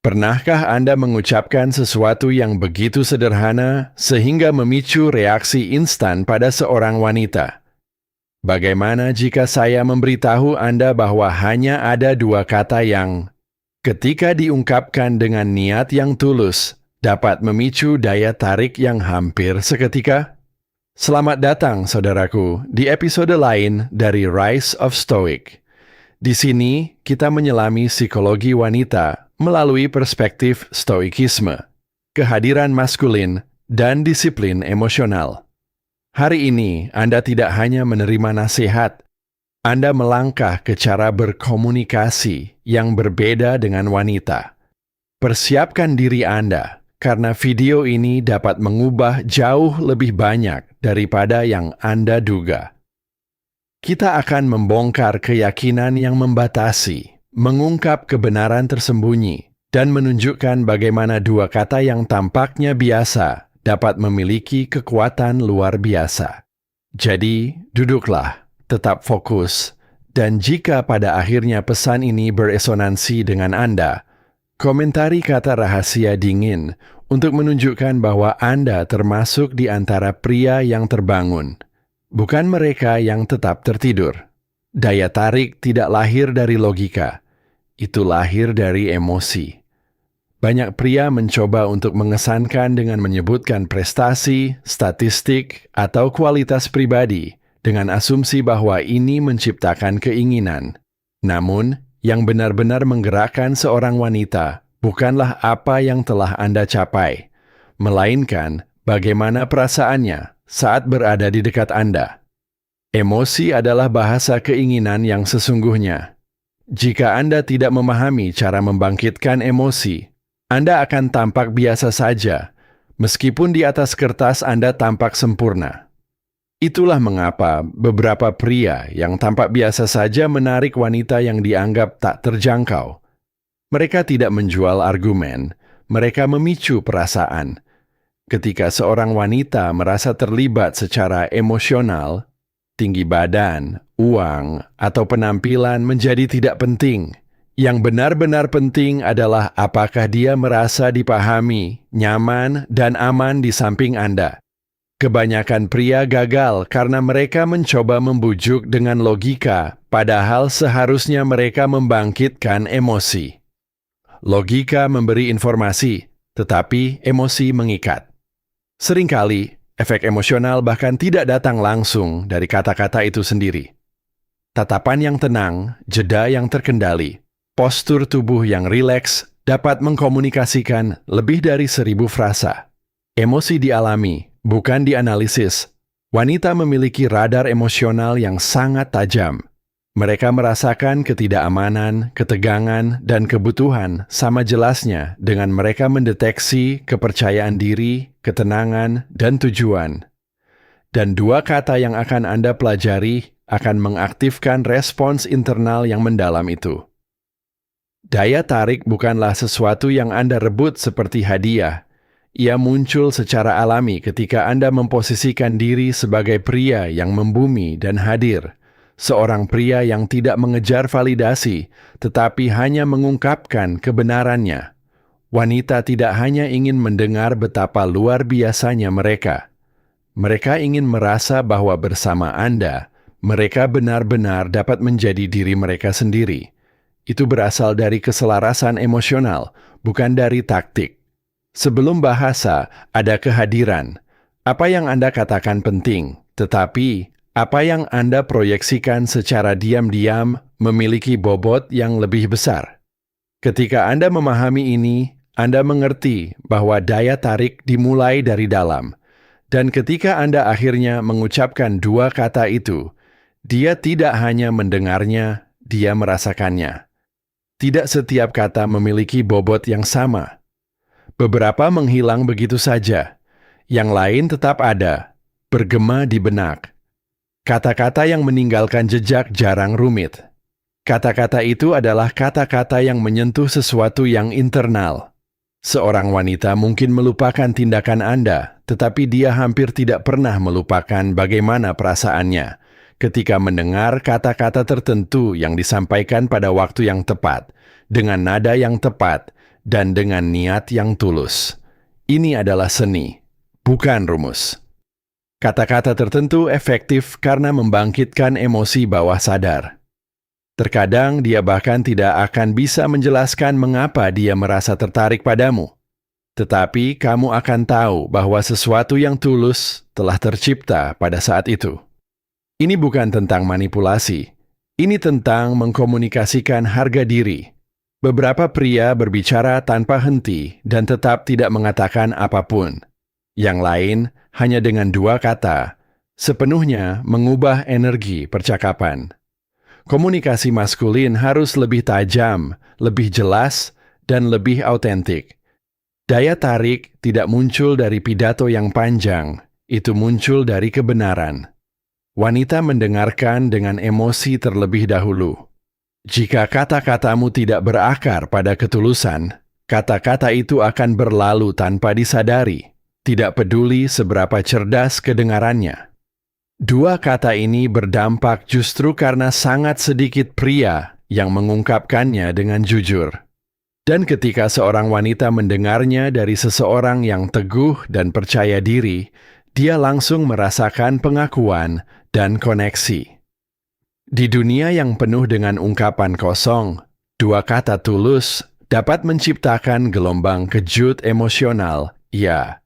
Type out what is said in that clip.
Pernahkah Anda mengucapkan sesuatu yang begitu sederhana sehingga memicu reaksi instan pada seorang wanita? Bagaimana jika saya memberitahu Anda bahwa hanya ada dua kata yang, ketika diungkapkan dengan niat yang tulus, dapat memicu daya tarik yang hampir seketika? Selamat datang, saudaraku, di episode lain dari Rise of Stoic. Di sini, kita menyelami psikologi wanita melalui perspektif stoikisme, kehadiran maskulin, dan disiplin emosional. Hari ini, Anda tidak hanya menerima nasihat, Anda melangkah ke cara berkomunikasi yang berbeda dengan wanita. Persiapkan diri Anda, karena video ini dapat mengubah jauh lebih banyak daripada yang Anda duga. Kita akan membongkar keyakinan yang membatasi, mengungkap kebenaran tersembunyi, dan menunjukkan bagaimana dua kata yang tampaknya biasa dapat memiliki kekuatan luar biasa. Jadi, duduklah, tetap fokus, dan jika pada akhirnya pesan ini beresonansi dengan Anda, komentari kata rahasia dingin untuk menunjukkan bahwa Anda termasuk di antara pria yang terbangun, bukan mereka yang tetap tertidur. Daya tarik tidak lahir dari logika, itu lahir dari emosi. Banyak pria mencoba untuk mengesankan dengan menyebutkan prestasi, statistik, atau kualitas pribadi dengan asumsi bahwa ini menciptakan keinginan. Namun, yang benar-benar menggerakkan seorang wanita bukanlah apa yang telah Anda capai, melainkan bagaimana perasaannya saat berada di dekat Anda. Emosi adalah bahasa keinginan yang sesungguhnya. Jika Anda tidak memahami cara membangkitkan emosi, Anda akan tampak biasa saja, meskipun di atas kertas Anda tampak sempurna. Itulah mengapa beberapa pria yang tampak biasa saja menarik wanita yang dianggap tak terjangkau. Mereka tidak menjual argumen, mereka memicu perasaan. Ketika seorang wanita merasa terlibat secara emosional, tinggi badan, uang, atau penampilan menjadi tidak penting. Yang benar-benar penting adalah apakah dia merasa dipahami, nyaman, dan aman di samping Anda. Kebanyakan pria gagal karena mereka mencoba membujuk dengan logika, padahal seharusnya mereka membangkitkan emosi. Logika memberi informasi, tetapi emosi mengikat. Seringkali, efek emosional bahkan tidak datang langsung dari kata-kata itu sendiri. Tatapan yang tenang, jeda yang terkendali, postur tubuh yang rileks dapat mengkomunikasikan lebih dari 1000 frasa. Emosi dialami, bukan dianalisis. Wanita memiliki radar emosional yang sangat tajam. Mereka merasakan ketidakamanan, ketegangan, dan kebutuhan sama jelasnya dengan mereka mendeteksi kepercayaan diri, ketenangan, dan tujuan. Dan dua kata yang akan Anda pelajari akan mengaktifkan respons internal yang mendalam itu. Daya tarik bukanlah sesuatu yang Anda rebut seperti hadiah. Ia muncul secara alami ketika Anda memposisikan diri sebagai pria yang membumi dan hadir. Seorang pria yang tidak mengejar validasi, tetapi hanya mengungkapkan kebenarannya. Wanita tidak hanya ingin mendengar betapa luar biasanya mereka. Mereka ingin merasa bahwa bersama Anda, mereka benar-benar dapat menjadi diri mereka sendiri. Itu berasal dari keselarasan emosional, bukan dari taktik. Sebelum bahasa, ada kehadiran. Apa yang Anda katakan penting, tetapi apa yang Anda proyeksikan secara diam-diam memiliki bobot yang lebih besar. Ketika Anda memahami ini, Anda mengerti bahwa daya tarik dimulai dari dalam. Dan ketika Anda akhirnya mengucapkan dua kata itu, dia tidak hanya mendengarnya, dia merasakannya. Tidak setiap kata memiliki bobot yang sama. Beberapa menghilang begitu saja. Yang lain tetap ada, bergema di benak. Kata-kata yang meninggalkan jejak jarang rumit. Kata-kata itu adalah kata-kata yang menyentuh sesuatu yang internal. Seorang wanita mungkin melupakan tindakan Anda, tetapi dia hampir tidak pernah melupakan bagaimana perasaannya ketika mendengar kata-kata tertentu yang disampaikan pada waktu yang tepat, dengan nada yang tepat, dan dengan niat yang tulus. Ini adalah seni, bukan rumus. Kata-kata tertentu efektif karena membangkitkan emosi bawah sadar. Terkadang dia bahkan tidak akan bisa menjelaskan mengapa dia merasa tertarik padamu. Tetapi kamu akan tahu bahwa sesuatu yang tulus telah tercipta pada saat itu. Ini bukan tentang manipulasi. Ini tentang mengkomunikasikan harga diri. Beberapa pria berbicara tanpa henti dan tetap tidak mengatakan apapun. Yang lain hanya dengan 2 kata, sepenuhnya mengubah energi percakapan. Komunikasi maskulin harus lebih tajam, lebih jelas, dan lebih autentik. Daya tarik tidak muncul dari pidato yang panjang, itu muncul dari kebenaran. Wanita mendengarkan dengan emosi terlebih dahulu. Jika kata-katamu tidak berakar pada ketulusan, kata-kata itu akan berlalu tanpa disadari, tidak peduli seberapa cerdas kedengarannya. 2 kata ini berdampak justru karena sangat sedikit pria yang mengungkapkannya dengan jujur. Dan ketika seorang wanita mendengarnya dari seseorang yang teguh dan percaya diri, dia langsung merasakan pengakuan dan koneksi. Di dunia yang penuh dengan ungkapan kosong, 2 kata tulus dapat menciptakan gelombang kejut emosional, ya,